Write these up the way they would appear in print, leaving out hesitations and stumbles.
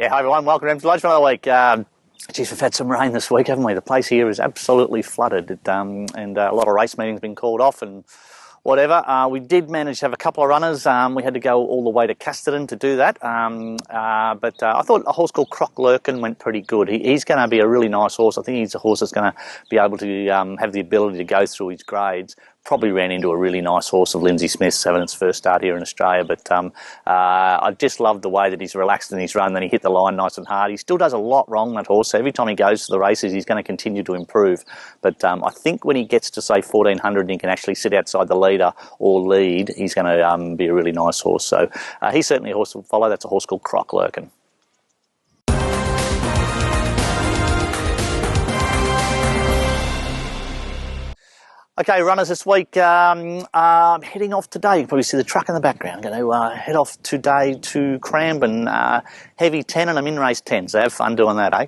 Yeah, hi everyone, welcome to Emsley Lodge for another week. Geez, we've had some rain this week, haven't we? The place here is absolutely flooded, and a lot of race meetings been called off and whatever. We did manage to have a couple of runners. We had to go all the way to Casterton to do that, but I thought a horse called Croc Lurkin went pretty good. He's going to be a really nice horse. I think he's a horse that's going to be able to have the ability to go through his grades. Probably ran into a really nice horse of Lindsay Smith's having its first start here in Australia, but I just love the way that he's relaxed in his run. Then he hit the line nice and hard. He still does a lot wrong, that horse. So every time he goes to the races, he's going to continue to improve. But I think when he gets to, say, 1400 and he can actually sit outside the leader or lead, he's going to be a really nice horse. So he's certainly a horse to follow. That's a horse called Croc Lurkin. Okay, runners this week, I'm heading off today. You can probably see the truck in the background. I'm going to head off today to Cranbourne, heavy 10, and I'm in race 10, so have fun doing that, eh?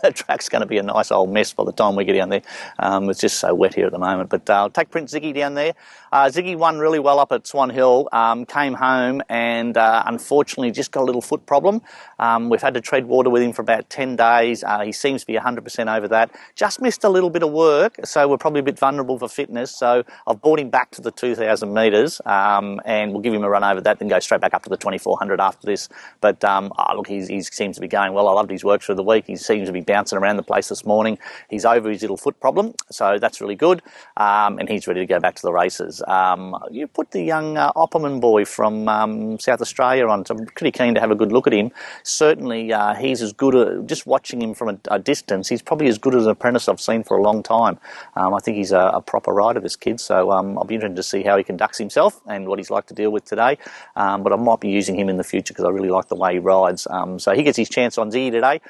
That track's going to be a nice old mess by the time we get down there. It's just so wet here at the moment, but I'll take Prince Ziggy down there. Ziggy won really well up at Swan Hill, came home and unfortunately just got a little foot problem. We've had to tread water with him for about 10 days. He seems to be 100% over that. Just missed a little bit of work, so we're probably a bit vulnerable for fitness. So I've brought him back to the 2,000 metres and we'll give him a run over that, then go straight back up to the 2,400 after this. But look, he seems to be going well. I loved his work through the week. He seems to be bouncing around the place this morning. He's over his little foot problem, so that's really good. And he's ready to go back to the races. You put the young Opperman boy from South Australia on, so I'm pretty keen to have a good look at him. Certainly he's as good at, just watching him from a distance, he's probably as good as an apprentice I've seen for a long time. I think he's a proper rider, this kid, so I'll be interested to see how he conducts himself and what he's like to deal with today. But I might be using him in the future because I really like the way he rides. So he gets his chance on Ziggy today.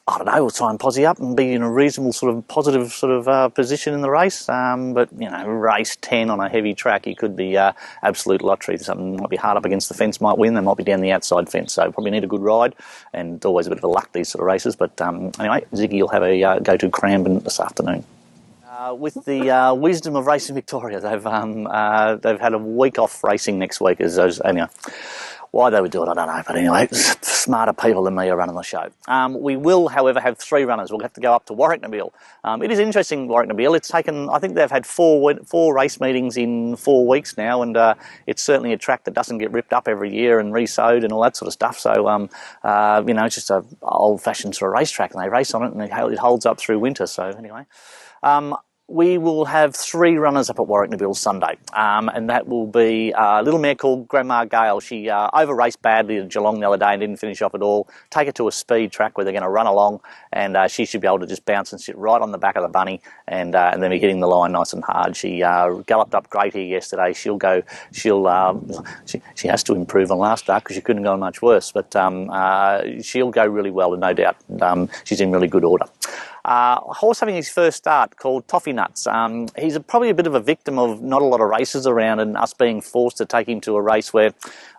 I don't know, we'll try and posse up and be in a reasonable sort of positive sort of position in the race. But, you know, race 10 on a heavy track, he could be absolute lottery. Something might be hard up against the fence, might win. They might be down the outside fence. So probably need a good ride, and always a bit of a luck, these sort of races. But anyway, Ziggy will have a go to Cranbourne this afternoon. With the wisdom of Racing Victoria, they've had a week off racing next week. Anyway, why they would do it, I don't know. But anyway, smarter people than me are running the show. We will, however, have 3 runners. We'll have to go up to Warracknabeal. It is interesting, Warracknabeal. It's taken, I think they've had four race meetings in 4 weeks now, and it's certainly a track that doesn't get ripped up every year and re-sowed and all that sort of stuff. So, you know, it's just an old-fashioned sort of racetrack, and they race on it, and it holds up through winter. So anyway. We will have 3 runners up at Warracknabeal Sunday, and that will be a little mare called Grandma Gale. She over-raced badly at Geelong the other day and didn't finish off at all. Take her to a speed track where they're going to run along, and she should be able to just bounce and sit right on the back of the bunny and then be hitting the line nice and hard. She galloped up great here yesterday. She has to improve on last start because she couldn't go much worse, but she'll go really well, and no doubt she's in really good order. A horse having his first start called Toffee Nuts. He's probably a bit of a victim of not a lot of races around and us being forced to take him to a race where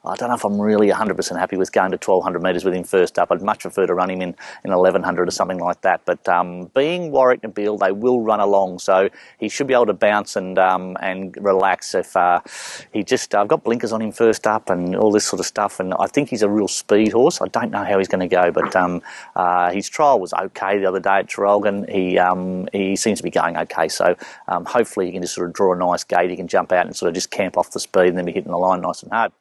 I don't know if I'm really 100% happy with going to 1,200 metres with him first up. I'd much prefer to run him in 1,100 or something like that. But being Warracknabeal, they will run along, so he should be able to bounce and relax. If I've got blinkers on him first up and all this sort of stuff, and I think he's a real speed horse. I don't know how he's going to go, but his trial was okay the other day at Traralgon. He seems to be going okay, so hopefully he can just sort of draw a nice gate. He can jump out and sort of just camp off the speed and then be hitting the line nice and hard.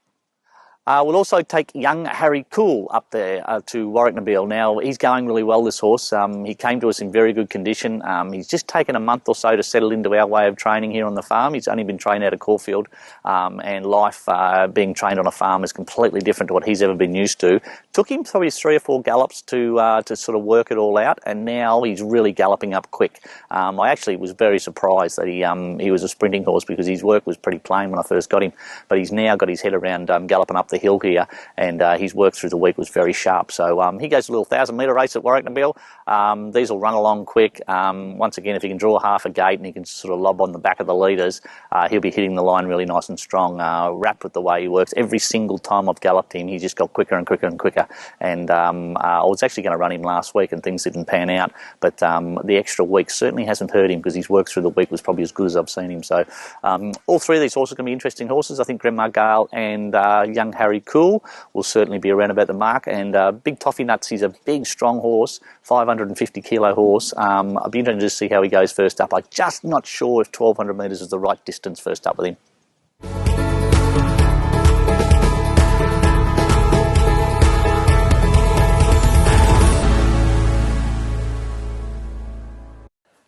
We'll also take young Harry Cool up there to Warracknabeal. Now, he's going really well, this horse. He came to us in very good condition. He's just taken a month or so to settle into our way of training here on the farm. He's only been trained out of Caulfield, and life being trained on a farm is completely different to what he's ever been used to. Took him probably 3 or 4 gallops to sort of work it all out, and now he's really galloping up quick. I actually was very surprised that he was a sprinting horse because his work was pretty plain when I first got him, but he's now got his head around galloping up the hill here, and his work through the week was very sharp. So he goes a little 1,000-metre race at Warracknabeal. These will run along quick. Once again, if he can draw half a gate and he can sort of lob on the back of the leaders, he'll be hitting the line really nice and strong. Wrapped with the way he works. Every single time I've galloped him, he just got quicker and quicker and quicker. And I was actually going to run him last week and things didn't pan out, but the extra week certainly hasn't hurt him because his work through the week was probably as good as I've seen him. So all 3 of these horses are going to be interesting horses. I think Grandma Gale and young Harry Cool will certainly be around about the mark. And Big Toffee Nuts, he's a big, strong horse, 550 kilo horse. I'll be interested to see how he goes first up. I'm just not sure if 1200 metres is the right distance first up with him.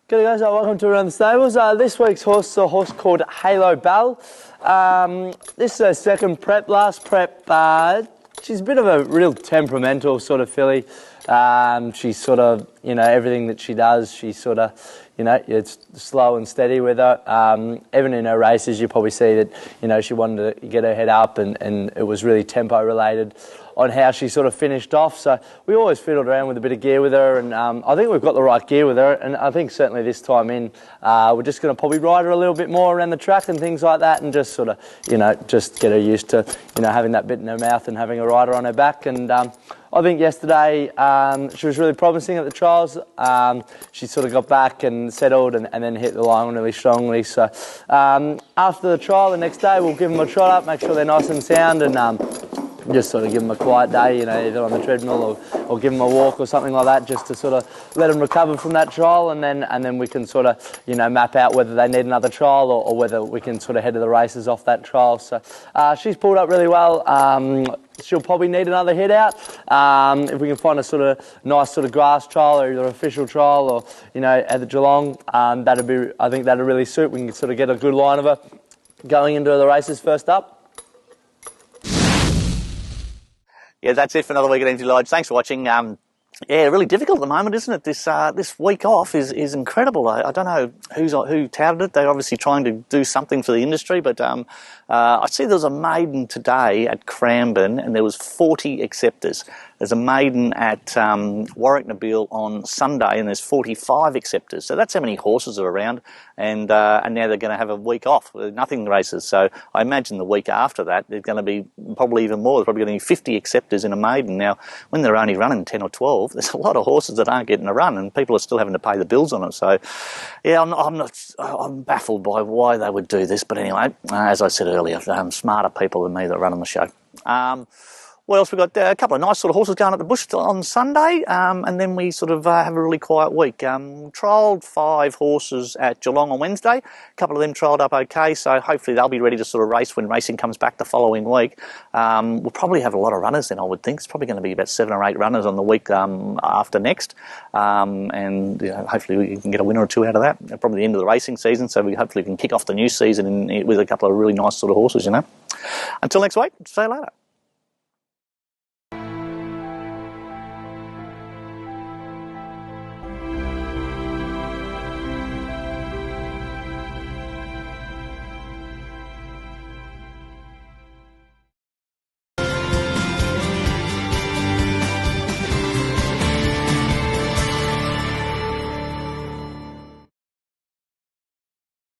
G'day guys, welcome to Around the Stables. This week's horse is a horse called Halobel. This is her second prep. Last prep, she's a bit of a real temperamental sort of filly. She's sort of, everything that she does, she's sort of, it's slow and steady with her. Even in her races, you probably see that, she wanted to get her head up and it was really tempo related on how she sort of finished off. So we always fiddled around with a bit of gear with her, and I think we've got the right gear with her, and I think certainly this time in, we're just going to probably ride her a little bit more around the track and things like that, and just sort of, just get her used to, having that bit in her mouth and having a rider on her back. And I think yesterday she was really promising at the trials. She sort of got back and settled and then hit the line really strongly. So after the trial the next day, we'll give them a trot up, make sure they're nice and sound, and just sort of give them a quiet day, either on the treadmill or give them a walk or something like that, just to sort of let them recover from that trial, and then we can sort of, map out whether they need another trial or whether we can sort of head to the races off that trial. So she's pulled up really well. She'll probably need another head out. If we can find a sort of nice sort of grass trial or either official trial or, at the Geelong, I think that'd really suit. We can sort of get a good line of her going into the races first up. Yeah, that's it for another week at Emsley Lodge. Thanks for watching. Yeah, really difficult at the moment, isn't it? This week off is incredible. I don't know who touted it. They're obviously trying to do something for the industry, but I see there was a maiden today at Cranbourne, and there was 40 acceptors. There's a maiden at Warracknabeal on Sunday, and there's 45 acceptors. So that's how many horses are around, and now they're going to have a week off with nothing races. So I imagine the week after that, there's going to be probably even more. There's probably going to be 50 acceptors in a maiden. Now, when they're only running 10 or 12, there's a lot of horses that aren't getting a run, and people are still having to pay the bills on it. So, yeah, I'm baffled by why they would do this. But anyway, as I said earlier, smarter people than me that run on the show. What else? We've got a couple of nice sort of horses going at the bush on Sunday, and then we sort of have a really quiet week. Trialled 5 horses at Geelong on Wednesday. A couple of them trialled up okay, so hopefully they'll be ready to sort of race when racing comes back the following week. We'll probably have a lot of runners then, I would think. It's probably going to be about 7 or 8 runners on the week after next, and hopefully we can get a winner or two out of that. Probably the end of the racing season, so we hopefully can kick off the new season with a couple of really nice sort of horses, Until next week, see you later.